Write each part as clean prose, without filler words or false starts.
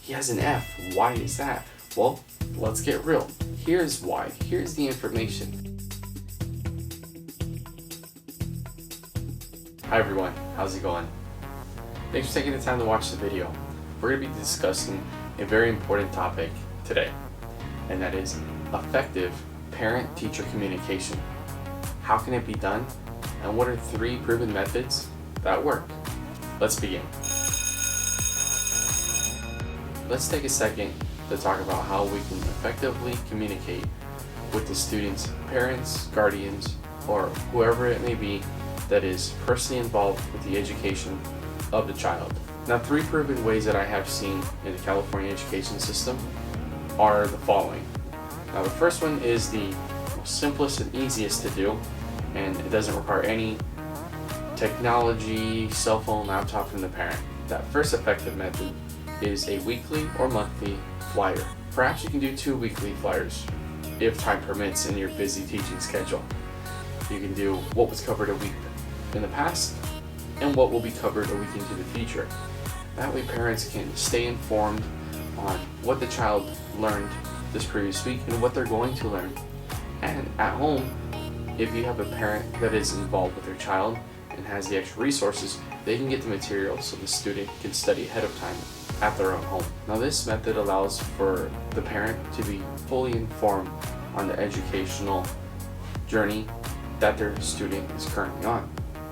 He has an F. Why is that? Well, let's get real. Here's why. Here's the information. Hi everyone, how's it going? Thanks for taking the time to watch the video. We're going to be discussing a very important topic today, and that is effective parent-teacher communication. How can it be done? And what are 3 proven methods that work? Let's begin. Let's take a second to talk about how we can effectively communicate with the students' parents, guardians, or whoever it may be that is personally involved with the education of the child. Now, 3 proven ways that I have seen in the California education system are the following. Now, the first one is the most simplest and easiest to do, and it doesn't require any technology, cell phone, laptop from the parent. That first effective method is a weekly or monthly flyer. Perhaps you can do 2 weekly flyers if time permits in your busy teaching schedule. You can do what was covered a week in the past and what will be covered a week into the future. That way parents can stay informed on what the child learned this previous week and what they're going to learn. And at home, if you have a parent that is involved with their child and has the extra resources, they can get the material so the student can study ahead of time at their own home. Now, this method allows for the parent to be fully informed on the educational journey that their student is currently on.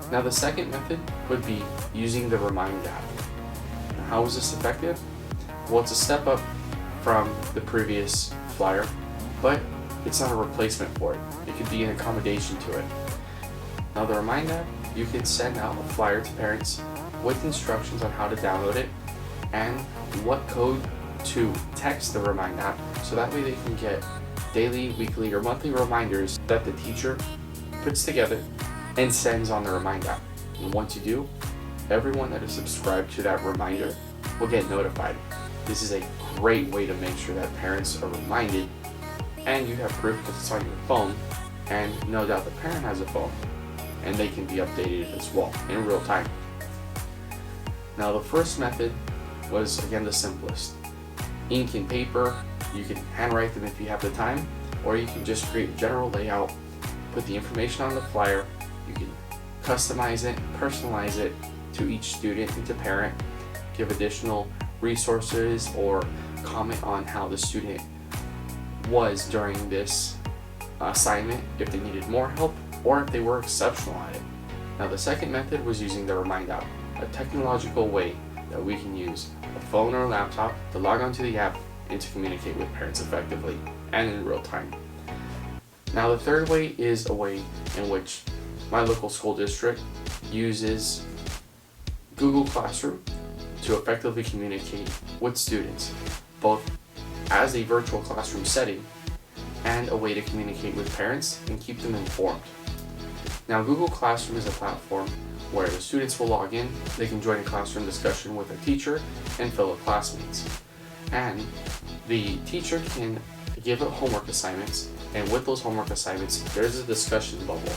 Now, the second method would be using the Remind app. Now, how is this effective? Well, it's a step up from the previous flyer, but it's not a replacement for it. It could be an accommodation to it. Now, the Remind app, you can send out a flyer to parents with instructions on how to download it and what code to text the Remind app, so that way they can get daily, weekly, or monthly reminders that the teacher puts together and sends on the Remind app. And once you do, everyone that is subscribed to that reminder will get notified. This is a great way to make sure that parents are reminded, and you have proof because it's on your phone, and no doubt the parent has a phone, and they can be updated as well in real time. Now, the first method was, again, the simplest. Ink and paper, you can handwrite them if you have the time, or you can just create a general layout, put the information on the flyer, you can customize it, personalize it to each student and to parent, give additional resources or comment on how the student was during this assignment, if they needed more help or if they were exceptional at it. Now, the second method was using the Remind app, a technological way that we can use a phone or a laptop to log onto the app and to communicate with parents effectively and in real time. Now, the third way is a way in which my local school district uses Google Classroom to effectively communicate with students, both as a virtual classroom setting and a way to communicate with parents and keep them informed. Now, Google Classroom is a platform where the students will log in, they can join a classroom discussion with their teacher and fellow classmates. And the teacher can give out homework assignments, and with those homework assignments, there's a discussion bubble.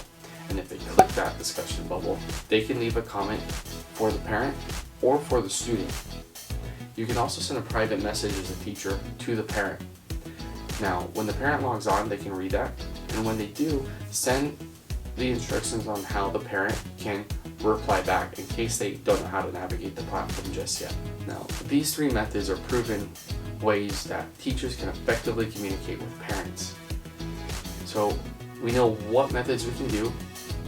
And if they click that discussion bubble, they can leave a comment for the parent or for the student. You can also send a private message as a teacher to the parent. Now, when the parent logs on, they can read that, and when they do, send the instructions on how the parent can reply back in case they don't know how to navigate the platform just yet. Now, these 3 methods are proven ways that teachers can effectively communicate with parents. So we know what methods we can do,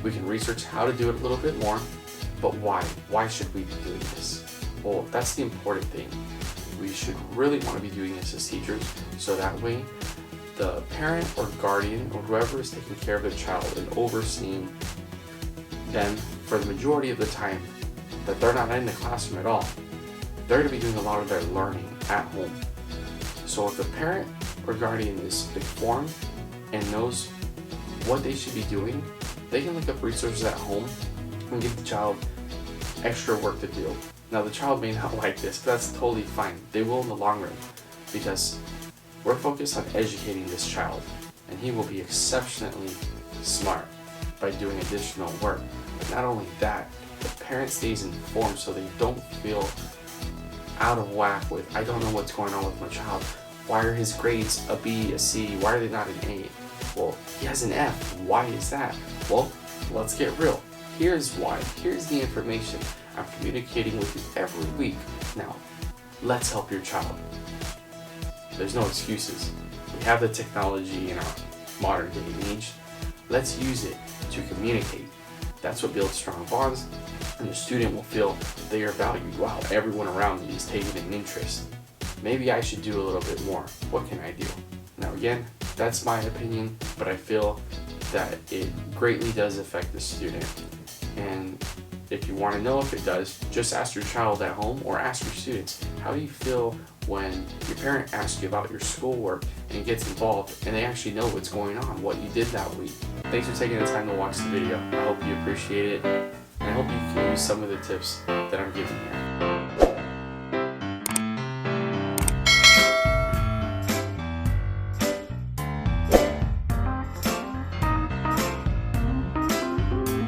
we can research how to do it a little bit more, but why? Why should we be doing this? Well, that's the important thing. We should really want to be doing this as teachers, so that way the parent or guardian or whoever is taking care of the child and overseeing them for the majority of the time that they're not in the classroom at all, they're going to be doing a lot of their learning at home. So if the parent or guardian is informed and knows what they should be doing, they can look up resources at home and give the child extra work to do. Now, the child may not like this, but that's totally fine. They will in the long run, because we're focused on educating this child, and he will be exceptionally smart by doing additional work. But not only that, the parent stays informed so they don't feel out of whack with, I don't know what's going on with my child. Why are his grades a B, a C? Why are they not an A? Well, he has an F. Why is that? Well, let's get real. Here's why. Here's the information. I'm communicating with you every week. Now, let's help your child. There's no excuses. We have the technology in our modern day and age. Let's use it to communicate. That's what builds strong bonds, and the student will feel they are valued. Wow, everyone around me is taking an interest. Maybe I should do a little bit more. What can I do? Now again, that's my opinion, but I feel that it greatly does affect the student. And if you want to know if it does, just ask your child at home or ask your students. How do you feel when your parent asks you about your schoolwork and gets involved and they actually know what's going on, what you did that week? Thanks for taking the time to watch the video. I hope you appreciate it, and I hope you can use some of the tips that I'm giving here.